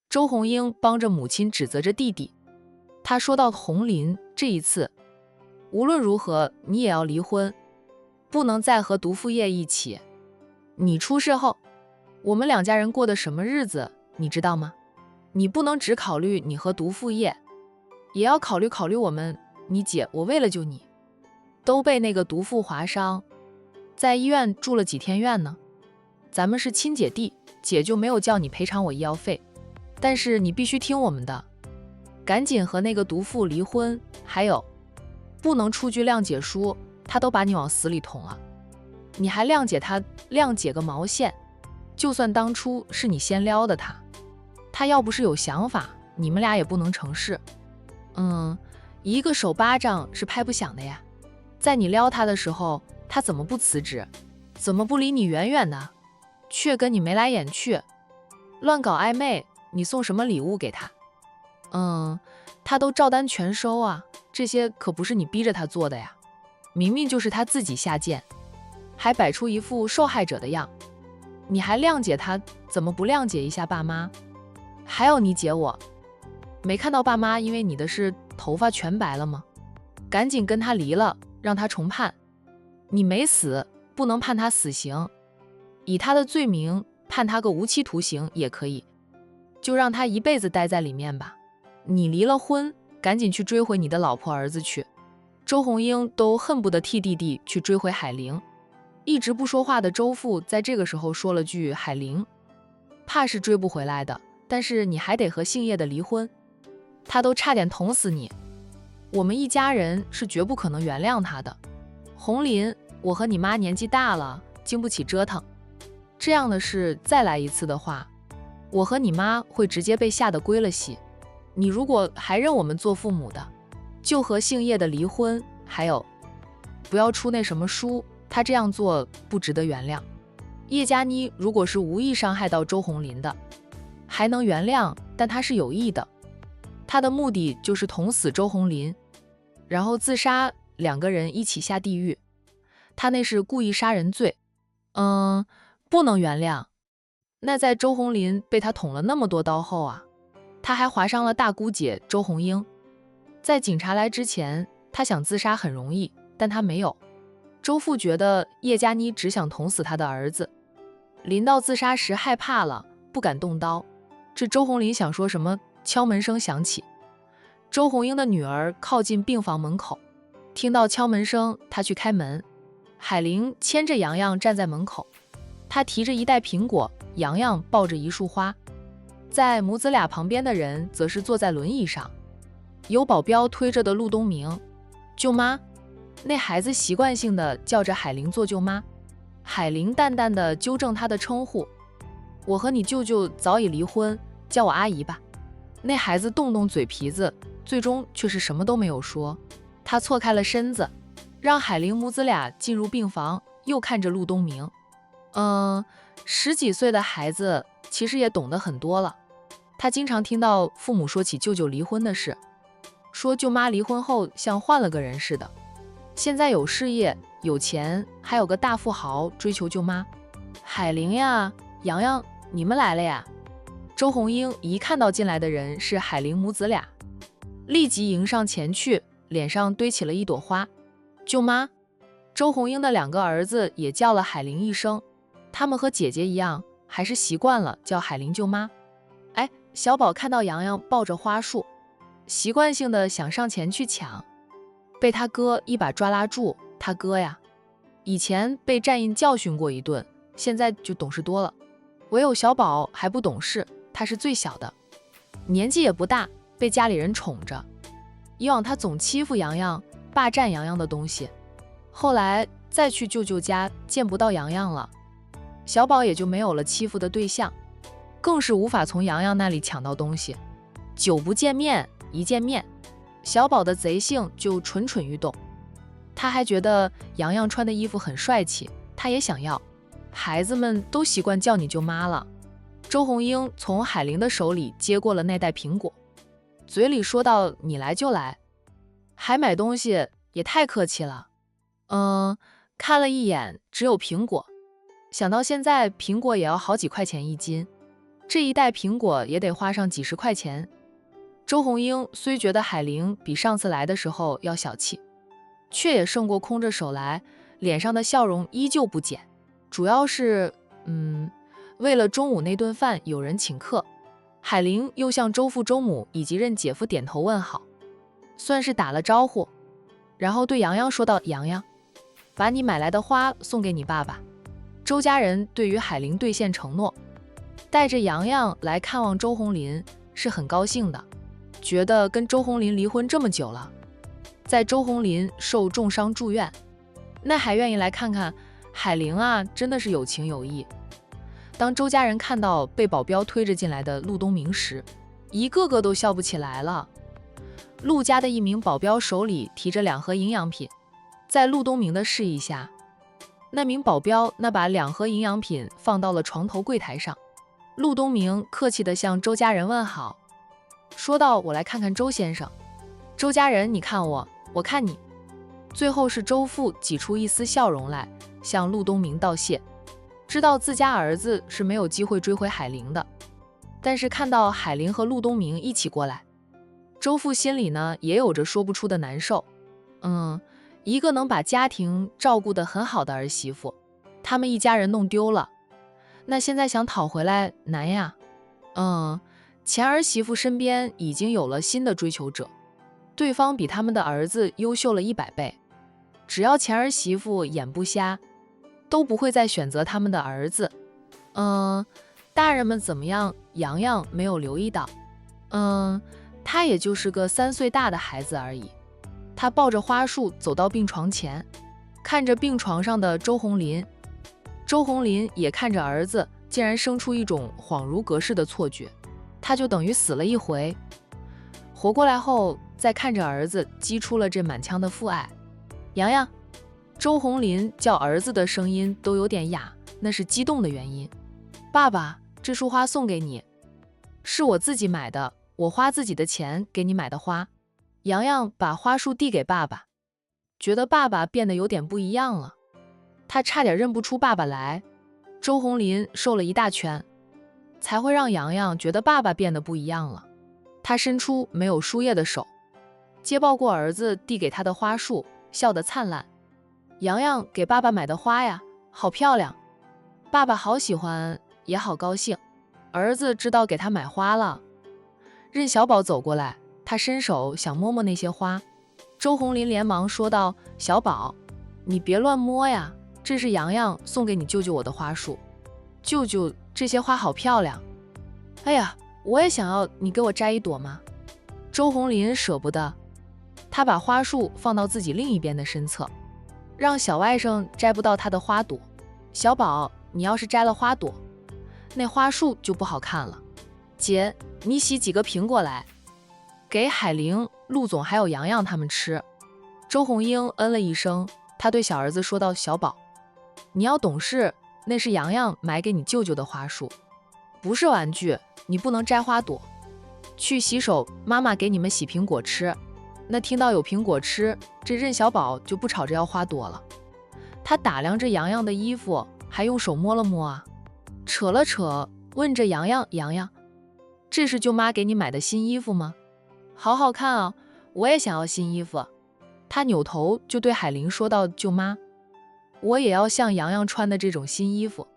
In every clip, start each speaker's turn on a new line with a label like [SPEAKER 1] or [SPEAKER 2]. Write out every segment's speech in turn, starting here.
[SPEAKER 1] 周红英帮着母亲指责着弟弟。他说到红林，这一次无论如何你也要离婚，不能再和毒妇叶一起。你出事后，我们两家人过的什么日子，你知道吗？你不能只考虑你和毒妇叶，也要考虑我们。你姐，我为了救你，都被那个毒妇划伤，在医院住了几天院呢。咱们是亲姐弟，姐就没有叫你赔偿我医药费，但是你必须听我们的，赶紧和那个毒妇离婚。还有，不能出具谅解书，他都把你往死里捅了，你还谅解他？谅解个毛线！就算当初是你先撩的他要不是有想法，你们俩也不能成事。一个手巴掌是拍不响的呀。在你撩他的时候，他怎么不辞职？怎么不离你远远的？却跟你眉来眼去，乱搞暧昧？你送什么礼物给他？他都照单全收啊，这些可不是你逼着他做的呀，明明就是他自己下贱，还摆出一副受害者的样。你还谅解他，怎么不谅解一下爸妈？还有你姐，我没看到爸妈因为你的事头发全白了吗？赶紧跟他离了，让他重判。你没死，不能判他死刑，以他的罪名判他个无期徒刑也可以，就让他一辈子待在里面吧。你离了婚，赶紧去追回你的老婆儿子去。周红英都恨不得替弟弟去追回海玲。一直不说话的周父在这个时候说了句：海玲，怕是追不回来的，但是你还得和姓叶的离婚，他都差点捅死你，我们一家人是绝不可能原谅他的。红林，我和你妈年纪大了，经不起折腾，这样的事再来一次的话，我和你妈会直接被吓得归了西。你如果还认我们做父母的，就和姓叶的离婚，还有不要出那什么书，他这样做不值得原谅。叶佳妮如果是无意伤害到周红林的，还能原谅，但他是有意的，他的目的就是捅死周红林，然后自杀，两个人一起下地狱，他那是故意杀人罪，不能原谅。那在周红林被他捅了那么多刀后啊，他还划伤了大姑姐周红英。在警察来之前，他想自杀很容易，但他没有。周父觉得叶佳妮只想捅死他的儿子，临到自杀时害怕了，不敢动刀。这周红林想说什么，敲门声响起，周红英的女儿靠近病房门口，听到敲门声，她去开门。海玲牵着洋洋站在门口，她提着一袋苹果，洋洋抱着一束花。在母子俩旁边的人则是坐在轮椅上，有保镖推着的陆东明。舅妈，那孩子习惯性的叫着海玲做舅妈。海玲淡淡的纠正他的称呼，我和你舅舅早已离婚，叫我阿姨吧。那孩子动动嘴皮子，最终却是什么都没有说。他错开了身子，让海玲母子俩进入病房，又看着陆东明。10几岁的孩子其实也懂得很多了。他经常听到父母说起舅舅离婚的事，说舅妈离婚后像换了个人似的，现在有事业有钱，还有个大富豪追求舅妈。海玲呀，洋洋，你们来了呀。周红英一看到进来的人是海玲母子俩，立即迎上前去，脸上堆起了一朵花。舅妈。周红英的2个儿子也叫了海玲一声，他们和姐姐一样，还是习惯了叫海玲舅妈。小宝看到洋洋抱着花束，习惯性的想上前去抢，被他哥一把抓拉住。他哥呀，以前被战印教训过一顿，现在就懂事多了，唯有小宝还不懂事，他是最小的，年纪也不大，被家里人宠着。以往他总欺负洋洋，霸占洋洋的东西，后来再去舅舅家见不到洋洋了，小宝也就没有了欺负的对象，更是无法从洋洋那里抢到东西。久不见面，一见面，小宝的贼性就蠢蠢欲动。他还觉得洋洋穿的衣服很帅气，他也想要。孩子们都习惯叫你舅妈了。周红英从海玲的手里接过了那袋苹果，嘴里说道：你来就来，还买东西，也太客气了。看了一眼，只有苹果，想到现在苹果也要好几块钱一斤，这一袋苹果也得花上几十块钱。周红英虽觉得海玲比上次来的时候要小气，却也胜过空着手来，脸上的笑容依旧不减。主要是，为了中午那顿饭有人请客，海玲又向周父周母以及任姐夫点头问好，算是打了招呼，然后对洋洋说道：“洋洋，把你买来的花送给你爸爸。”周家人对于海玲兑现承诺，带着洋洋来看望周红林是很高兴的，觉得跟周红林离婚这么久了，在周红林受重伤住院，那还愿意来看看海玲啊，真的是有情有义。当周家人看到被保镖推着进来的陆东明时，一个个都笑不起来了。陆家的一名保镖手里提着2盒营养品，在陆东明的示意下，那名保镖把2盒营养品放到了床头柜台上。陆东明客气地向周家人问好，说道：“我来看看周先生。”周家人你看我，我看你。最后是周父挤出一丝笑容来，向陆东明道谢，知道自家儿子是没有机会追回海玲的。但是看到海玲和陆东明一起过来，周父心里呢也有着说不出的难受。一个能把家庭照顾得很好的儿媳妇，他们一家人弄丢了，那现在想讨回来难呀。前儿媳妇身边已经有了新的追求者，对方比他们的儿子优秀了100倍，只要前儿媳妇眼不瞎，都不会再选择他们的儿子。大人们怎么样？洋洋没有留意到，他也就是个3岁大的孩子而已。他抱着花束走到病床前，看着病床上的周红林，周红林也看着儿子，竟然生出一种恍如隔世的错觉，他就等于死了一回。活过来后，再看着儿子，激出了这满腔的父爱。洋洋，周红林叫儿子的声音都有点哑，那是激动的原因。爸爸，这束花送给你，是我自己买的，我花自己的钱给你买的花。洋洋把花束递给爸爸，觉得爸爸变得有点不一样了，他差点认不出爸爸来。周红林瘦了一大圈，才会让洋洋觉得爸爸变得不一样了。他伸出没有输液的手，接抱过儿子递给他的花束，笑得灿烂。洋洋给爸爸买的花呀，好漂亮，爸爸好喜欢，也好高兴。儿子知道给他买花了。任小宝走过来，他伸手想摸摸那些花，周红林连忙说道：“小宝，你别乱摸呀，这是洋洋送给你舅舅我的花束。舅舅，这些花好漂亮。哎呀，我也想要，你给我摘一朵吗？”周红林舍不得，他把花束放到自己另一边的身侧，让小外甥摘不到他的花朵。小宝，你要是摘了花朵，那花束就不好看了。姐，你洗几个苹果来，给海玲、陆总还有洋洋他们吃。周红英了一声，她对小儿子说道：“小宝，你要懂事，那是洋洋买给你舅舅的花束，不是玩具，你不能摘花朵。去洗手，妈妈给你们洗苹果吃。”那听到有苹果吃，这任小宝就不吵着要花朵了。他打量着洋洋的衣服，还用手摸了摸啊，扯了扯，问着洋洋：“洋洋，这是舅妈给你买的新衣服吗？好好看啊，我也想要新衣服。”他扭头就对海玲说道：“舅妈，我也要像洋洋穿的这种新衣服，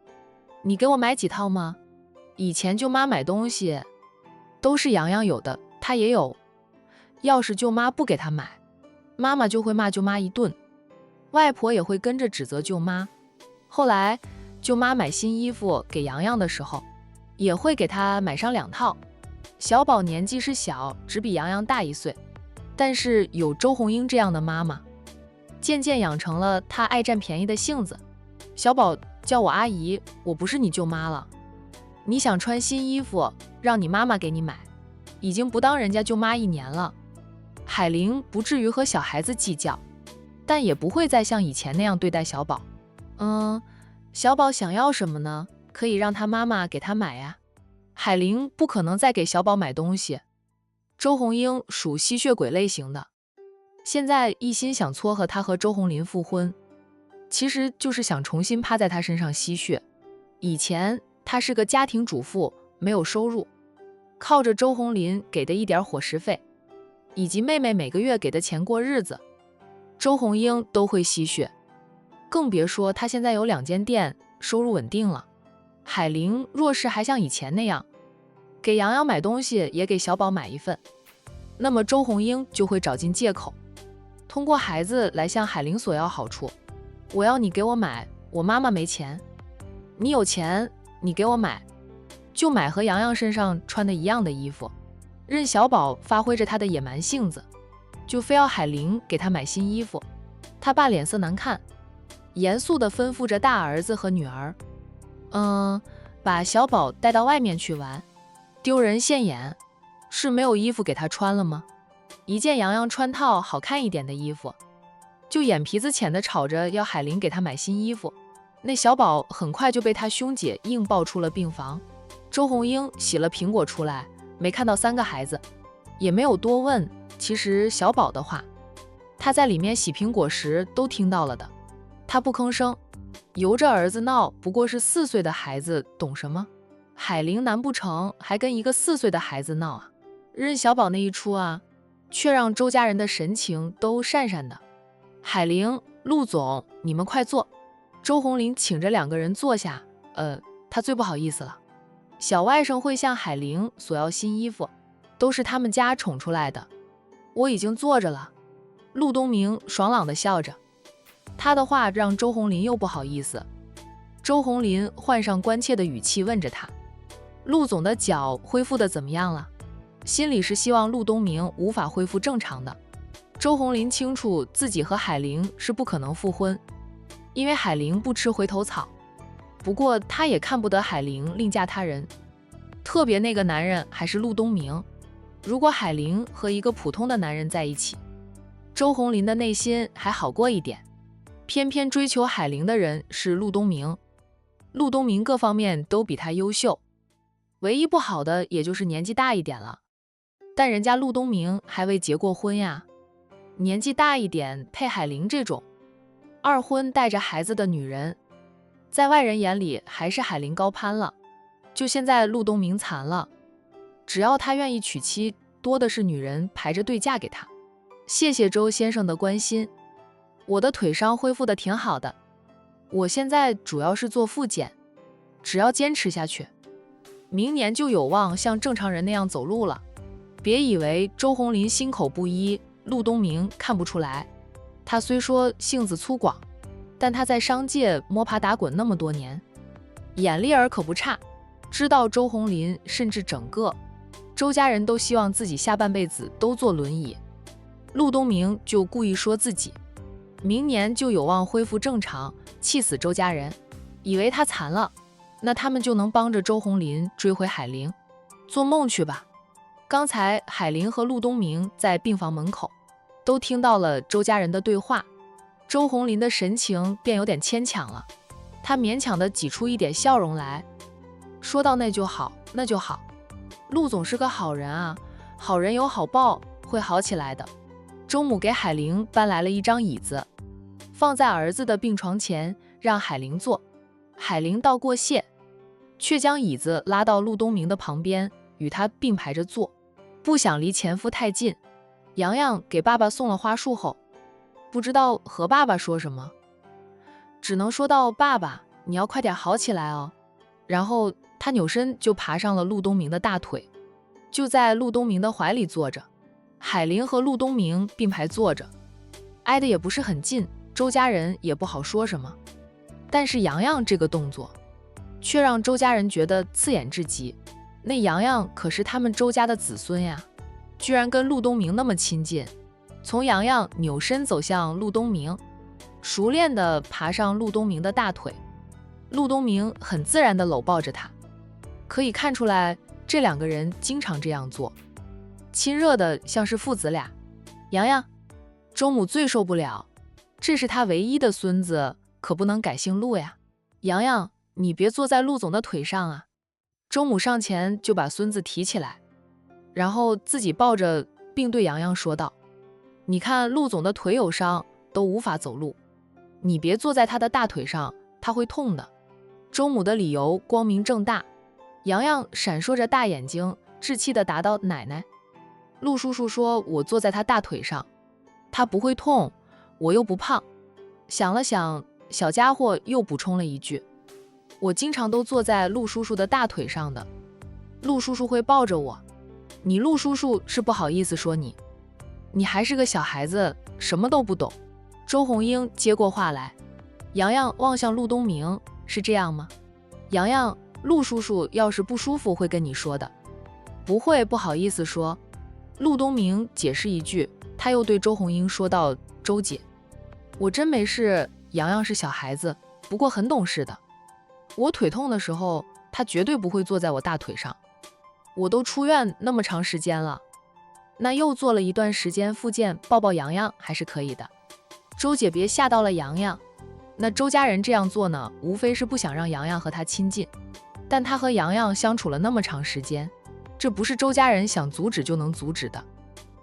[SPEAKER 1] 你给我买几套吗？以前舅妈买东西都是洋洋有的，她也有。要是舅妈不给她买，妈妈就会骂舅妈一顿，外婆也会跟着指责舅妈。后来舅妈买新衣服给洋洋的时候，也会给她买上2套。小宝年纪是小，只比洋洋大1岁，但是有周红英这样的妈妈，渐渐养成了她爱占便宜的性子。小宝叫我阿姨，我不是你舅妈了。你想穿新衣服，让你妈妈给你买，已经不当人家舅妈1年了。海玲不至于和小孩子计较，但也不会再像以前那样对待小宝。小宝想要什么呢？可以让他妈妈给他买呀。海玲不可能再给小宝买东西。周红英属吸血鬼类型的，现在一心想撮合他和周红林复婚，其实就是想重新趴在他身上吸血。以前她是个家庭主妇，没有收入，靠着周红林给的一点伙食费，以及妹妹每个月给的钱过日子，周红英都会吸血。更别说她现在有2间店，收入稳定了。海玲若是还像以前那样，给洋洋买东西也给小宝买一份，那么周红英就会找尽借口，通过孩子来向海玲索要好处。我要你给我买，我妈妈没钱，你有钱，你给我买，就买和洋洋身上穿的一样的衣服。任小宝发挥着他的野蛮性子，就非要海玲给他买新衣服。他爸脸色难看，严肃地吩咐着大儿子和女儿，把小宝带到外面去玩，丢人现眼。是没有衣服给他穿了吗？一见洋洋穿套好看一点的衣服，就眼皮子浅的吵着要海玲给他买新衣服。那小宝很快就被他兄姐硬抱出了病房。周红英洗了苹果出来，没看到3个孩子，也没有多问。其实小宝的话，他在里面洗苹果时都听到了的。他不吭声，由着儿子闹，不过是4岁的孩子，懂什么？海玲难不成还跟一个4岁的孩子闹啊？任小宝那一出啊，却让周家人的神情都讪讪的。海玲、陆总，你们快坐。周红林请着2个人坐下。他最不好意思了。小外甥会向海玲索要新衣服，都是他们家宠出来的。我已经坐着了。陆东明爽朗地笑着，他的话让周红林又不好意思。周红林换上关切的语气问着他，陆总的脚恢复的怎么样了？心里是希望陆东明无法恢复正常的。周红林清楚自己和海玲是不可能复婚，因为海玲不吃回头草。不过他也看不得海玲另嫁他人，特别那个男人还是陆东明。如果海玲和一个普通的男人在一起，周红林的内心还好过一点。偏偏追求海玲的人是陆东明，陆东明各方面都比他优秀，唯一不好的也就是年纪大一点了。但人家陆东明还未结过婚呀，年纪大一点配海玲这种2婚带着孩子的女人，在外人眼里还是海玲高攀了。就现在陆东明残了，只要他愿意娶妻，多的是女人排着队嫁给他。谢谢周先生的关心，我的腿伤恢复的挺好的，我现在主要是做复健，只要坚持下去，明年就有望像正常人那样走路了。别以为周红林心口不一，陆东明看不出来。他虽说性子粗犷，但他在商界摸爬打滚那么多年，眼力儿可不差，知道周红林甚至整个周家人都希望自己下半辈子都坐轮椅。陆东明就故意说自己明年就有望恢复正常，气死周家人，以为他残了，那他们就能帮着周红林追回海玲。做梦去吧。刚才海玲和陆东明在病房门口都听到了周家人的对话，周红林的神情便有点牵强了，他勉强地挤出一点笑容来，说到那就好，那就好，陆总是个好人啊，好人有好报，会好起来的。周母给海玲搬来了一张椅子，放在儿子的病床前，让海玲坐。海玲道过谢，却将椅子拉到陆东明的旁边，与他并排着坐，不想离前夫太近。洋洋给爸爸送了花束后，不知道和爸爸说什么，只能说道：“爸爸，你要快点好起来哦。”然后他扭身就爬上了陆东明的大腿，就在陆东明的怀里坐着。海玲和陆东明并排坐着，挨得也不是很近，周家人也不好说什么。但是洋洋这个动作却让周家人觉得刺眼至极。那洋洋可是他们周家的子孙呀，居然跟陆东明那么亲近。从洋洋扭身走向陆东明，熟练地爬上陆东明的大腿，陆东明很自然地搂抱着他。可以看出来，这2个人经常这样做，亲热的像是父子俩。洋洋，周母最受不了，这是他唯一的孙子，可不能改姓陆呀。洋洋，你别坐在陆总的腿上啊。周母上前就把孙子提起来，然后自己抱着，并对洋洋说道：“你看陆总的腿有伤，都无法走路，你别坐在他的大腿上，他会痛的。”周母的理由光明正大，洋洋闪烁着大眼睛，稚气地答道：“奶奶。”陆叔叔说：“我坐在他大腿上，他不会痛，我又不胖。”想了想，小家伙又补充了一句：“我经常都坐在陆叔叔的大腿上的，陆叔叔会抱着我。你陆叔叔是不好意思说你，你还是个小孩子，什么都不懂。”周红英接过话来。洋洋望向陆东明：“是这样吗？洋洋，陆叔叔要是不舒服会跟你说的。”“不会不好意思说。”陆东明解释一句，他又对周红英说道：“周姐，我真没事，洋洋是小孩子，不过很懂事的。我腿痛的时候，他绝对不会坐在我大腿上。我都出院那么长时间了，那又做了一段时间复健，抱抱洋洋还是可以的。周姐别吓到了洋洋。那周家人这样做呢，无非是不想让洋洋和他亲近，但他和洋洋相处了那么长时间，这不是周家人想阻止就能阻止的。”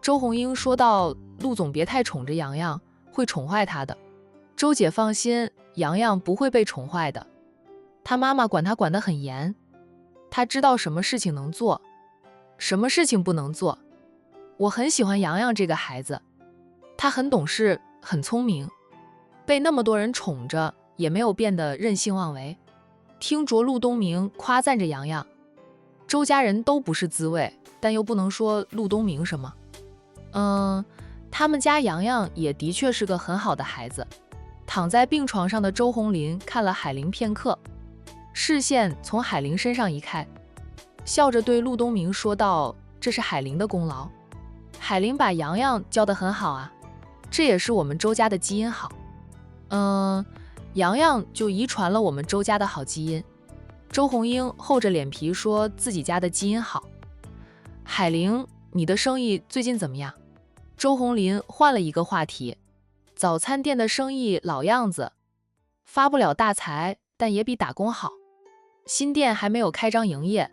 [SPEAKER 1] 周红英说道：“陆总别太宠着洋洋，会宠坏他的。周姐放心，洋洋不会被宠坏的。他妈妈管他管得很严，他知道什么事情能做，什么事情不能做。我很喜欢洋洋这个孩子，他很懂事，很聪明，被那么多人宠着，也没有变得任性妄为。”听着陆东明夸赞着洋洋，周家人都不是滋味，但又不能说陆东明什么。他们家洋洋也的确是个很好的孩子。躺在病床上的周红林看了海玲片刻，视线从海玲身上移开，笑着对陆东明说道：“这是海玲的功劳，海玲把洋洋教得很好啊，这也是我们周家的基因好。洋洋就遗传了我们周家的好基因。”周红英厚着脸皮说自己家的基因好。“海玲，你的生意最近怎么样？”周红林换了一个话题。“早餐店的生意老样子，发不了大财，但也比打工好。新店还没有开张营业，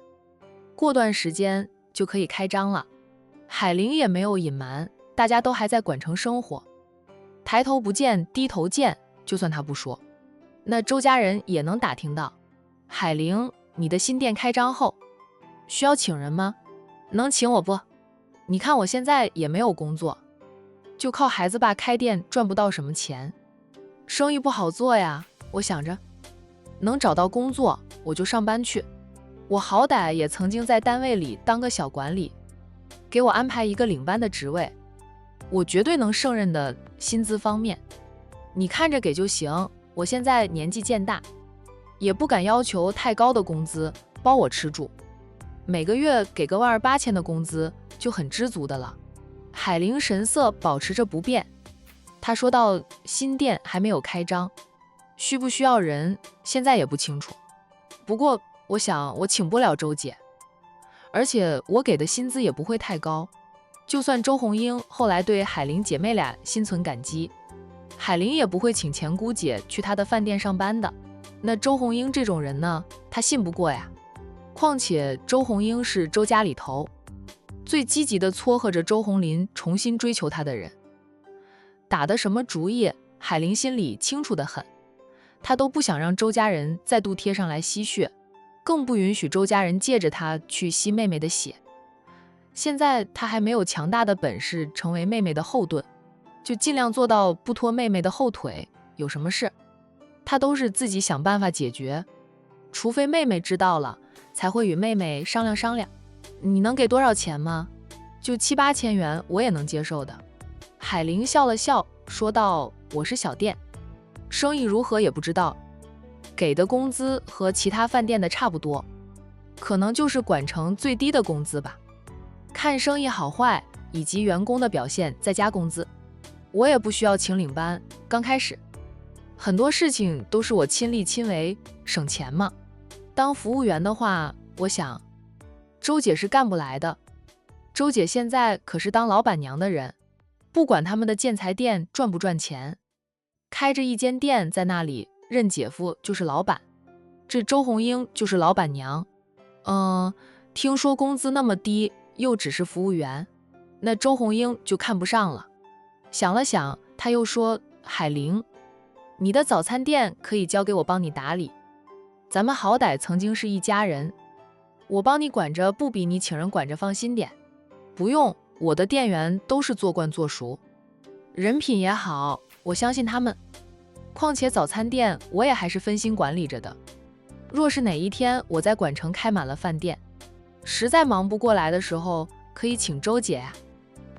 [SPEAKER 1] 过段时间就可以开张了。”海玲也没有隐瞒，大家都还在管城生活，抬头不见低头见，就算他不说，那周家人也能打听到。“海玲，你的新店开张后，需要请人吗？能请我不？你看我现在也没有工作，就靠孩子爸开店赚不到什么钱，生意不好做呀。我想着能找到工作我就上班去，我好歹也曾经在单位里当个小管理，给我安排一个领班的职位，我绝对能胜任的。薪资方面你看着给就行，我现在年纪渐大，也不敢要求太高的工资包我吃住，每个月给个12800的工资就很知足的了。”海玲神色保持着不变，她说道：“新店还没有开张，需不需要人现在也不清楚，不过我想我请不了周姐，而且我给的薪资也不会太高。”就算周红英后来对海玲姐妹俩心存感激，海玲也不会请钱姑姐去她的饭店上班的。那周红英这种人呢，她信不过呀。况且周红英是周家里头最积极的撮合着周红林重新追求她的人，打的什么主意，海玲心里清楚得很。她都不想让周家人再度贴上来吸血，更不允许周家人借着她去吸妹妹的血。现在她还没有强大的本事成为妹妹的后盾，就尽量做到不拖妹妹的后腿，有什么事她都是自己想办法解决，除非妹妹知道了，才会与妹妹商量商量。你能给多少钱吗？就7、8千元我也能接受的。海玲笑了笑说道：“我是小店，生意如何也不知道，给的工资和其他饭店的差不多，可能就是管城最低的工资吧。看生意好坏以及员工的表现再加工资。我也不需要请领班，刚开始很多事情都是我亲力亲为，省钱嘛。当服务员的话，我想周姐是干不来的。周姐现在可是当老板娘的人，不管他们的建材店赚不赚钱，开着一间店在那里，认姐夫就是老板，这周红英就是老板娘。听说工资那么低，又只是服务员，那周红英就看不上了。想了想，他又说：“海玲，你的早餐店可以交给我帮你打理，咱们好歹曾经是一家人。我帮你管着不比你请人管着放心点。不用，我的店员都是做惯做熟，人品也好，我相信他们。况且早餐店我也还是分心管理着的。若是哪一天我在管城开满了饭店，实在忙不过来的时候，可以请周姐呀。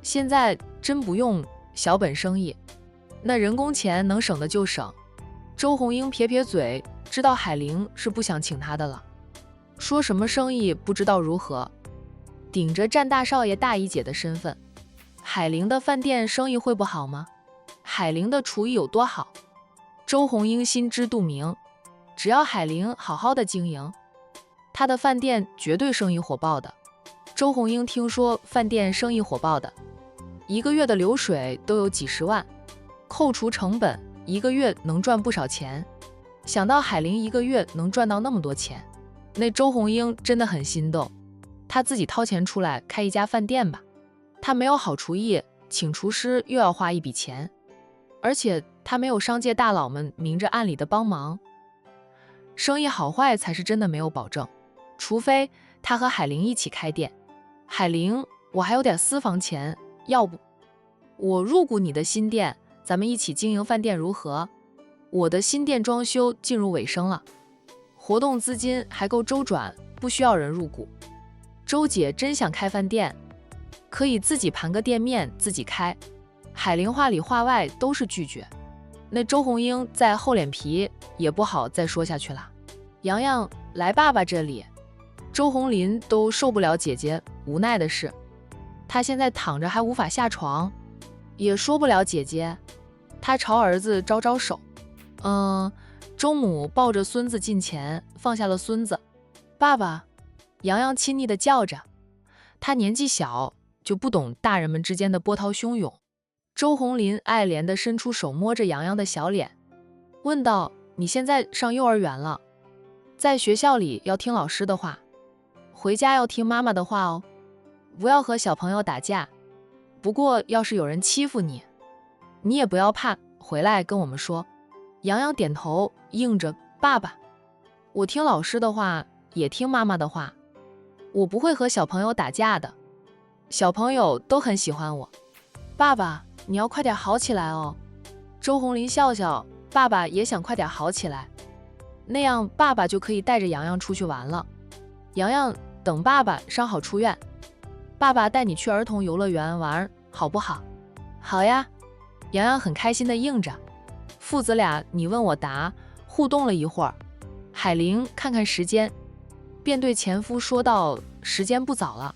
[SPEAKER 1] 现在真不用，小本生意，那人工钱能省的就省。周红英撇撇嘴，知道海玲是不想请她的了。说什么生意不知道如何，顶着占大少爷大姨姐的身份，海玲的饭店生意会不好吗？海玲的厨艺有多好，周红英心知肚明。只要海玲好好的经营，她的饭店绝对生意火爆的。周红英听说饭店生意火爆的，一个月的流水都有几十万，扣除成本，一个月能赚不少钱。想到海玲一个月能赚到那么多钱，那周红英真的很心动。她自己掏钱出来开一家饭店吧。她没有好厨艺，请厨师又要花一笔钱，而且她没有商界大佬们明着暗里的帮忙，生意好坏才是真的没有保证。除非她和海玲一起开店。海玲，我还有点私房钱，要不我入股你的新店，咱们一起经营饭店如何？我的新店装修进入尾声了，活动资金还够周转，不需要人入股。周姐真想开饭店，可以自己盘个店面自己开。海玲话里话外都是拒绝，那周红英再厚脸皮也不好再说下去了。洋洋，来爸爸这里。周红林都受不了姐姐无奈的事，他现在躺着还无法下床，也说不了姐姐。他朝儿子招招手。周母抱着孙子近前，放下了孙子。爸爸，洋洋亲昵地叫着。他年纪小，就不懂大人们之间的波涛汹涌。周红林爱怜地伸出手摸着洋洋的小脸，问道：你现在上幼儿园了，在学校里要听老师的话，回家要听妈妈的话哦，不要和小朋友打架。不过要是有人欺负你，你也不要怕，回来跟我们说。洋洋点头应着：爸爸，我听老师的话，也听妈妈的话，我不会和小朋友打架的，小朋友都很喜欢我。爸爸，你要快点好起来哦。周红林笑笑，爸爸也想快点好起来，那样爸爸就可以带着洋洋出去玩了。洋洋，等爸爸伤好出院，爸爸带你去儿童游乐园玩，好不好？好呀。洋洋很开心地应着。父子俩你问我答，互动了一会儿。海玲看看时间，便对前夫说道：时间不早了，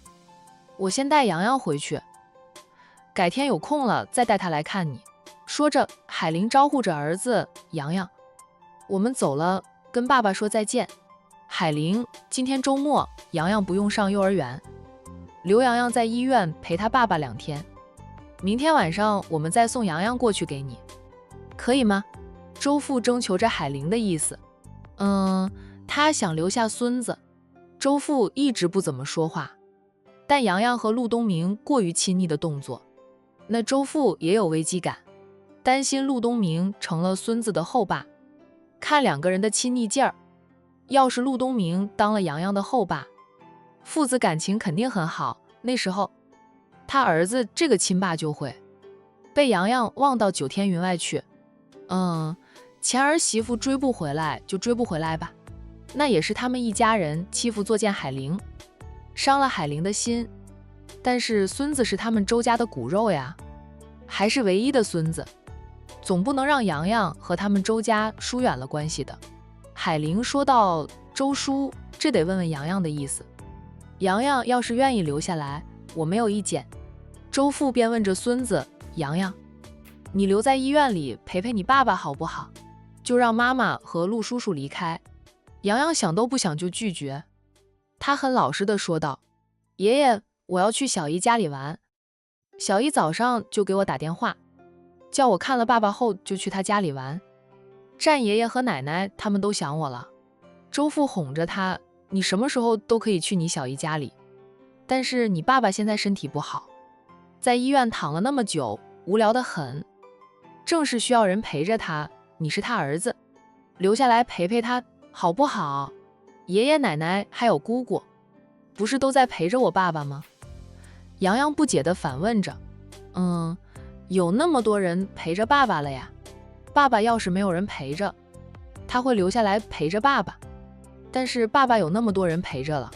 [SPEAKER 1] 我先带洋洋回去，改天有空了再带他来看你。说着，海玲招呼着儿子：洋洋，我们走了，跟爸爸说再见。海玲，今天周末，洋洋不用上幼儿园，留洋洋在医院陪他爸爸2天，明天晚上我们再送洋洋过去给你，可以吗？周父征求着海玲的意思。他想留下孙子。周父一直不怎么说话，但洋洋和陆东明过于亲昵的动作，那周父也有危机感，担心陆东明成了孙子的后爸。看2个人的亲昵劲儿，要是陆东明当了洋洋的后爸，父子感情肯定很好，那时候他儿子这个亲爸就会被洋洋忘到9天云外去。前儿媳妇追不回来就追不回来吧，那也是他们一家人欺负作践海玲，伤了海玲的心。但是孙子是他们周家的骨肉呀，还是唯一的孙子，总不能让洋洋和他们周家疏远了关系的。海玲说道：周叔，这得问问洋洋的意思，洋洋要是愿意留下来，我没有意见。周父便问着孙子：洋洋，你留在医院里陪陪你爸爸好不好？就让妈妈和陆叔叔离开。洋洋想都不想就拒绝，他很老实地说道：爷爷，我要去小姨家里玩，小姨早上就给我打电话，叫我看了爸爸后就去他家里玩，战爷爷和奶奶他们都想我了。周父哄着他：你什么时候都可以去你小姨家里，但是你爸爸现在身体不好，在医院躺了那么久，无聊得很，正是需要人陪着他，你是他儿子，留下来陪陪他好不好？爷爷奶奶还有姑姑，不是都在陪着我爸爸吗？洋洋不解地反问着。有那么多人陪着爸爸了呀，爸爸要是没有人陪着，他会留下来陪着爸爸，但是爸爸有那么多人陪着了。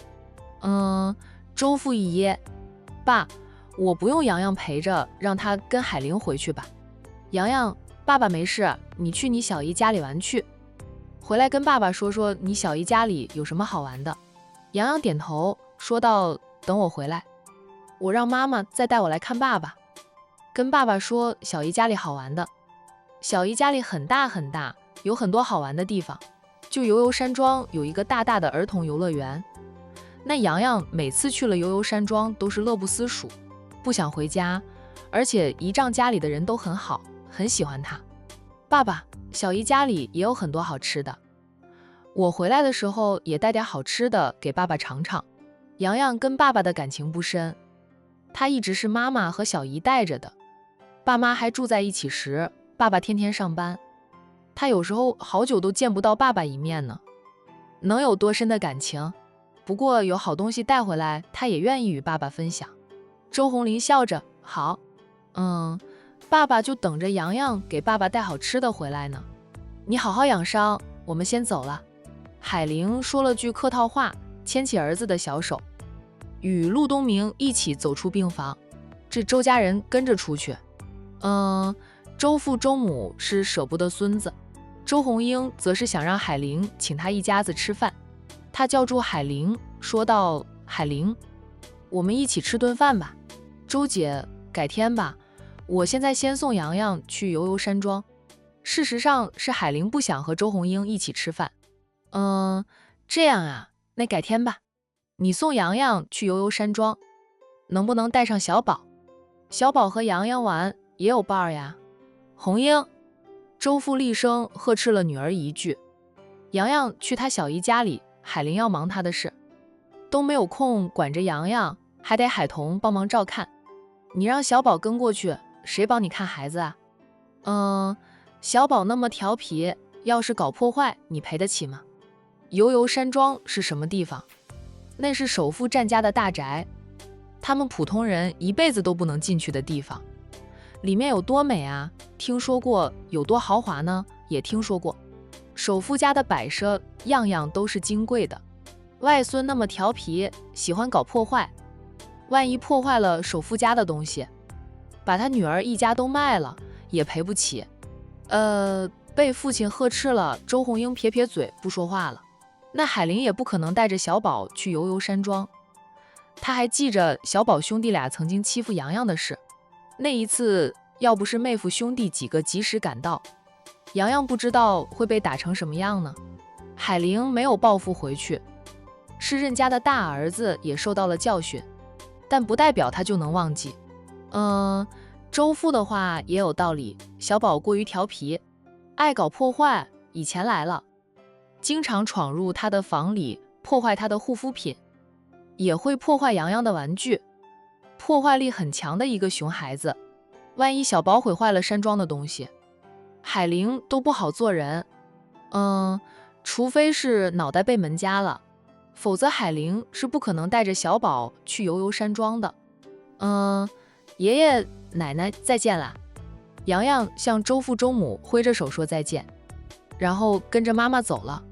[SPEAKER 1] 周父一噎，爸，我不用洋洋陪着，让他跟海玲回去吧。洋洋，爸爸没事，你去你小姨家里玩去，回来跟爸爸说说你小姨家里有什么好玩的。洋洋点头说道，等我回来，我让妈妈再带我来看爸爸，跟爸爸说小姨家里好玩的。小姨家里很大很大，有很多好玩的地方，就游游山庄有一个大大的儿童游乐园。那洋洋每次去了游游山庄都是乐不思蜀，不想回家，而且姨丈家里的人都很好，很喜欢他。爸爸，小姨家里也有很多好吃的，我回来的时候也带点好吃的给爸爸尝尝。洋洋跟爸爸的感情不深，他一直是妈妈和小姨带着的。爸妈还住在一起时，爸爸天天上班，他有时候好久都见不到爸爸一面呢，能有多深的感情？不过有好东西带回来，他也愿意与爸爸分享。周红林笑着，好，爸爸就等着洋洋给爸爸带好吃的回来呢。你好好养伤，我们先走了。海玲说了句客套话，牵起儿子的小手，与陆东明一起走出病房。这周家人跟着出去。周父周母是舍不得孙子，周红英则是想让海玲请他一家子吃饭。他叫住海玲，说道：“海玲，我们一起吃顿饭吧。周姐，改天吧，我现在先送洋洋去游游山庄。”事实上是海玲不想和周红英一起吃饭。这样啊，那改天吧。你送洋洋去游游山庄，能不能带上小宝？小宝和洋洋玩也有伴儿呀。红英，周父厉声呵斥了女儿一句。洋洋去他小姨家里，海玲要忙她的事，都没有空管着洋洋，还得海童帮忙照看。你让小宝跟过去，谁帮你看孩子啊？小宝那么调皮，要是搞破坏，你赔得起吗？游游山庄是什么地方？那是首富占家的大宅，他们普通人一辈子都不能进去的地方。里面有多美啊，听说过；有多豪华呢，也听说过。首富家的摆设样样都是金贵的，外孙那么调皮，喜欢搞破坏，万一破坏了首富家的东西，把他女儿一家都卖了也赔不起。被父亲呵斥了，周红英撇撇嘴不说话了。那海玲也不可能带着小宝去游游山庄，他还记着小宝兄弟俩曾经欺负洋洋的事。那一次要不是妹夫兄弟几个及时赶到，洋洋不知道会被打成什么样呢。海玲没有报复回去，是任家的大儿子也受到了教训，但不代表他就能忘记。周父的话也有道理，小宝过于调皮，爱搞破坏，以前来了，经常闯入他的房里，破坏他的护肤品，也会破坏洋洋的玩具，破坏力很强的一个熊孩子。万一小宝毁坏了山庄的东西，海玲都不好做人。除非是脑袋被门夹了，否则海玲是不可能带着小宝去游游山庄的。爷爷奶奶再见啦。洋洋向周父周母挥着手说再见，然后跟着妈妈走了。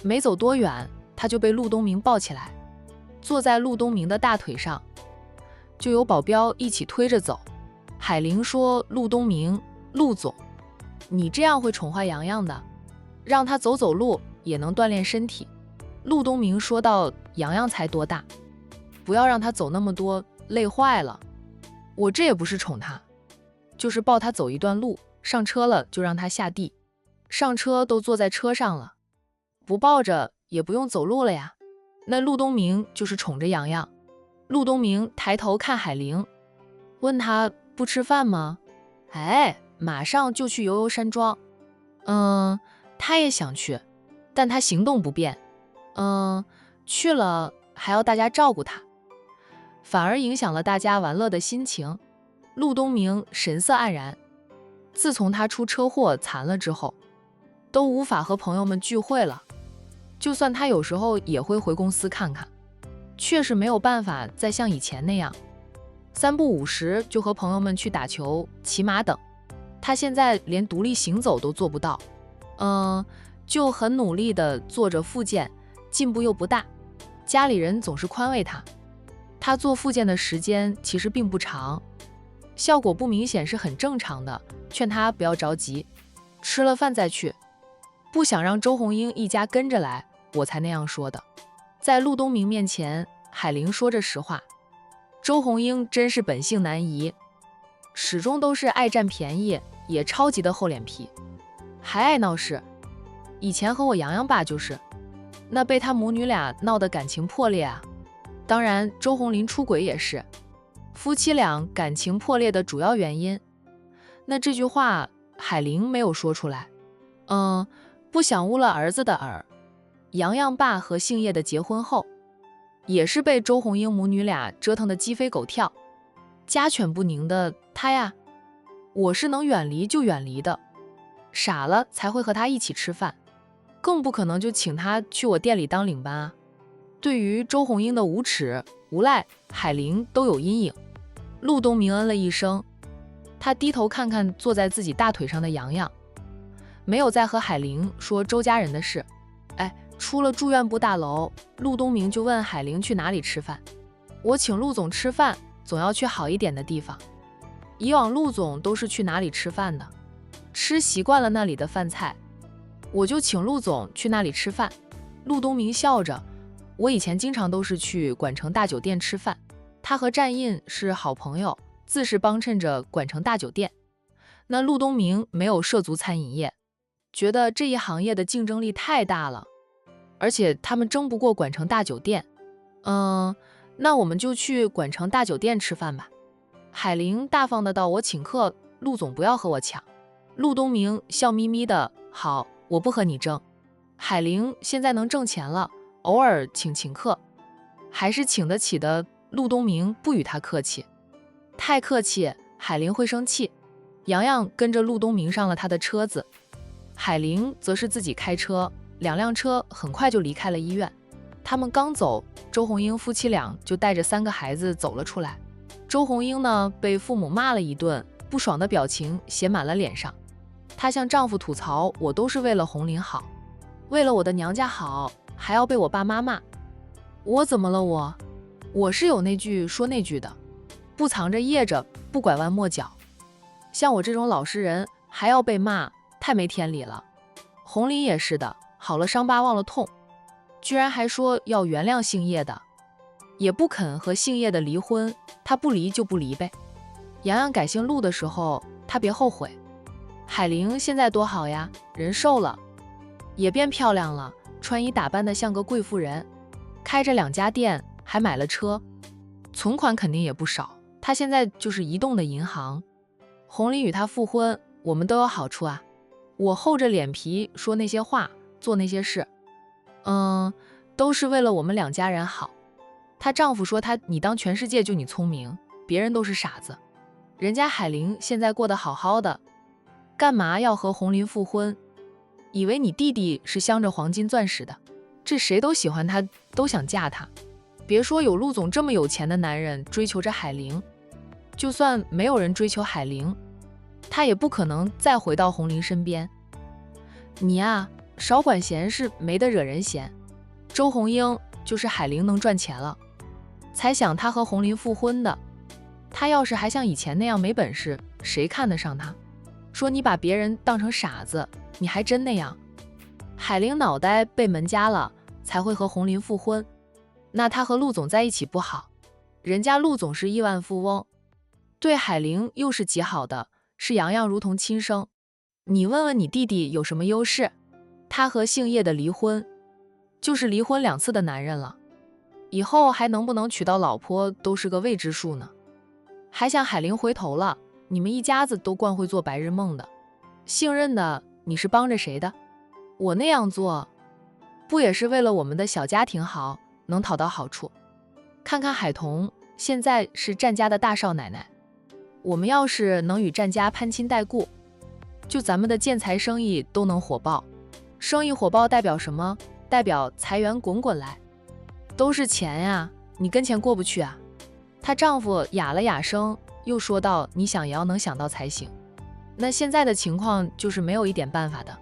[SPEAKER 1] 没走多远，他就被陆东明抱起来，坐在陆东明的大腿上，就有保镖一起推着走。海玲说：“陆东明，陆总，你这样会宠坏洋洋的，让他走走路也能锻炼身体。”陆东明说道：“洋洋才多大，不要让他走那么多，累坏了。我这也不是宠他，就是抱他走一段路，上车了就让他下地，上车都坐在车上了，不抱着也不用走路了呀。”那陆东明就是宠着洋洋。陆东明抬头看海玲，问他不吃饭吗？马上就去游游山庄。他也想去，但他行动不便。去了还要大家照顾他，反而影响了大家玩乐的心情。陆东明神色黯然，自从他出车祸残了之后，都无法和朋友们聚会了。就算他有时候也会回公司看看，确实没有办法再像以前那样3不5时就和朋友们去打球、骑马等。他现在连独立行走都做不到，就很努力地做着复健，进步又不大。家里人总是宽慰他，他做复健的时间其实并不长，效果不明显是很正常的，劝他不要着急，吃了饭再去。不想让周红英一家跟着来，我才那样说的。在陆东明面前，海玲说着实话。周红英真是本性难移，始终都是爱占便宜，也超级的厚脸皮，还爱闹事。以前和我洋洋爸就是，那被他母女俩闹得感情破裂啊。当然，周红林出轨也是夫妻俩感情破裂的主要原因。那这句话海玲没有说出来，不想污了儿子的耳。洋洋爸和姓叶的结婚后，也是被周红英母女俩折腾得鸡飞狗跳，家犬不宁的他呀，我是能远离就远离的，傻了才会和他一起吃饭，更不可能就请他去我店里当领班啊。对于周红英的无耻无赖，海玲都有阴影。陆东明嗯了一声，他低头看看坐在自己大腿上的洋洋，没有再和海玲说周家人的事。出了住院部大楼，陆东明就问海玲去哪里吃饭。我请陆总吃饭，总要去好一点的地方。以往陆总都是去哪里吃饭的，吃习惯了那里的饭菜，我就请陆总去那里吃饭。陆东明笑着，我以前经常都是去管城大酒店吃饭，他和战印是好朋友，自是帮衬着管城大酒店。那陆东明没有涉足餐饮业，觉得这一行业的竞争力太大了，而且他们争不过管城大酒店。那我们就去管城大酒店吃饭吧。海玲大方的道，我请客，陆总不要和我抢。陆东明笑眯眯的，好，我不和你争。海玲现在能挣钱了，偶尔请客还是请得起的。陆东明不与他客气，太客气海玲会生气。洋洋跟着陆东明上了他的车子，海玲则是自己开车，2辆车很快就离开了医院。他们刚走，周红英夫妻俩就带着3个孩子走了出来。周红英呢，被父母骂了一顿，不爽的表情写满了脸上。她向丈夫吐槽，我都是为了红林好，为了我的娘家好，还要被我爸妈骂。我怎么了？我是有那句说那句的，不藏着掖着，不拐弯抹角。像我这种老实人还要被骂，太没天理了。红林也是的，好了伤疤忘了痛，居然还说要原谅姓叶的，也不肯和姓叶的离婚，他不离就不离呗。洋洋改姓陆的时候，他别后悔。海玲现在多好呀，人瘦了，也变漂亮了，穿衣打扮的像个贵妇人，开着2家店，还买了车，存款肯定也不少。他现在就是移动的银行。红林与他复婚，我们都有好处啊。我厚着脸皮说那些话，做那些事，都是为了我们2家人好。她丈夫说你当全世界就你聪明，别人都是傻子。人家海玲现在过得好好的，干嘛要和红林复婚？以为你弟弟是镶着黄金钻石的，这谁都喜欢他，都想嫁他。别说有陆总这么有钱的男人追求着海玲，就算没有人追求海玲，他也不可能再回到红林身边。你呀，少管闲事，没得惹人嫌。周红英就是海玲能赚钱了，才想他和红林复婚的。他要是还像以前那样没本事，谁看得上他？说你把别人当成傻子，你还真那样。海玲脑袋被门夹了，才会和红林复婚。那他和陆总在一起不好，人家陆总是亿万富翁，对海玲又是极好的，视洋洋如同亲生。你问问你弟弟有什么优势？他和姓叶的离婚，就是离婚2次的男人了，以后还能不能娶到老婆都是个未知数呢。还想海玲回头了，你们一家子都惯会做白日梦的。信任的你是帮着谁的？我那样做，不也是为了我们的小家庭好，能讨到好处？看看海彤，现在是战家的大少奶奶，我们要是能与战家攀亲带故，就咱们的建材生意都能火爆。生意火爆代表什么？代表财源滚滚来，都是钱呀。你跟钱过不去啊？她丈夫哑了哑声，又说道，你想也要能想到才行。那现在的情况就是没有一点办法的。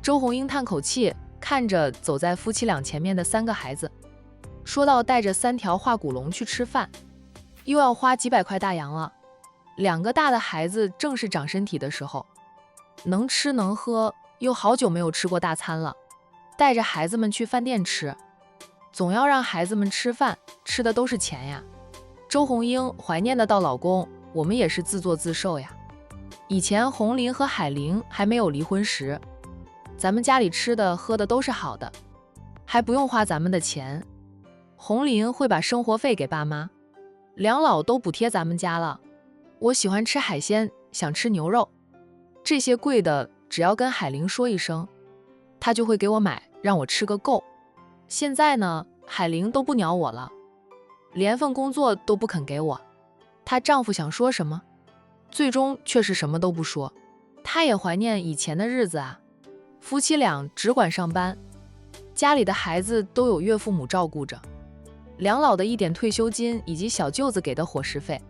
[SPEAKER 1] 周红英叹口气，看着走在夫妻俩前面的3个孩子，说道，带着3条化骨龙去吃饭，又要花几百块大洋了。2个大的孩子正是长身体的时候，能吃能喝，又好久没有吃过大餐了，带着孩子们去饭店吃，总要让孩子们吃饭，吃的都是钱呀。周红英怀念的道，老公，我们也是自作自受呀。以前红林和海玲还没有离婚时，咱们家里吃的喝的都是好的，还不用花咱们的钱。红林会把生活费给爸妈，两老都补贴咱们家了。我喜欢吃海鲜，想吃牛肉，这些贵的只要跟海玲说一声，她就会给我买，让我吃个够。现在呢，海玲都不鸟我了，连份工作都不肯给我。她丈夫想说什么，最终却是什么都不说。她也怀念以前的日子啊，夫妻俩只管上班，家里的孩子都有岳父母照顾着，两老的一点退休金以及小舅子给的伙食费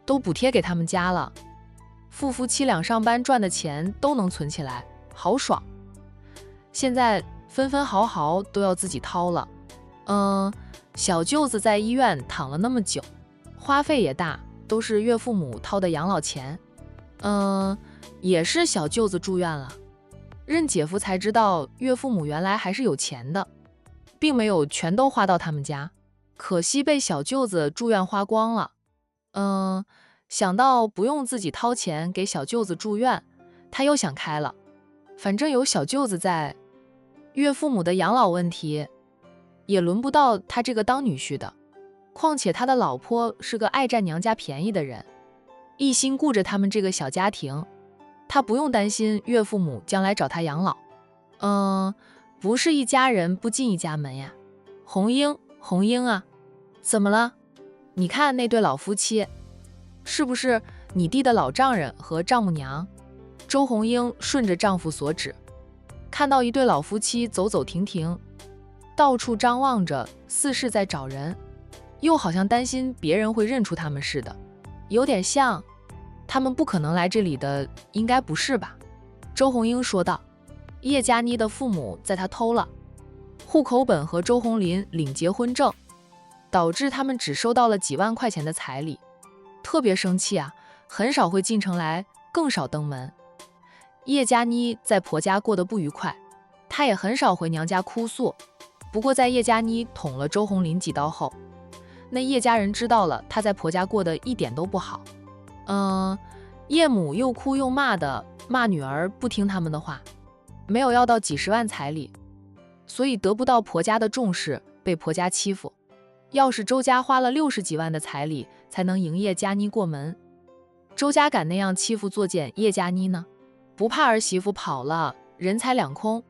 [SPEAKER 1] 都补贴给他们家了，夫妻俩上班赚的钱都能存起来，好爽。现在分分毫毫都要自己掏了。小舅子在医院躺了那么久，花费也大，都是岳父母掏的养老钱。也是小舅子住院了，认姐夫才知道岳父母原来还是有钱的，并没有全都花到他们家，可惜被小舅子住院花光了。想到不用自己掏钱给小舅子住院，他又想开了，反正有小舅子在，岳父母的养老问题也轮不到他这个当女婿的。况且他的老婆是个爱占娘家便宜的人，一心顾着他们这个小家庭，他不用担心岳父母将来找他养老。不是一家人不进一家门呀。红英啊，怎么了？你看那对老夫妻，是不是你弟的老丈人和丈母娘？周红英顺着丈夫所指，看到一对老夫妻走走停停，到处张望着，似是在找人，又好像担心别人会认出他们似的，有点像他们不可能来这里的，应该不是吧？周红英说道。叶佳妮的父母在她偷了户口本和周红林领结婚证，导致他们只收到了几万块钱的彩礼，特别生气啊，很少会进城来，更少登门。叶佳妮在婆家过得不愉快，她也很少回娘家哭诉。不过在叶佳妮捅了周红林几刀后，那叶家人知道了她在婆家过得一点都不好。叶母又哭又骂的，骂女儿不听他们的话，没有要到几十万彩礼，所以得不到婆家的重视，被婆家欺负。要是周家花了60几万的彩礼才能迎叶佳妮过门，周家敢那样欺负作践叶佳妮呢？不怕儿媳妇跑了，人财两空，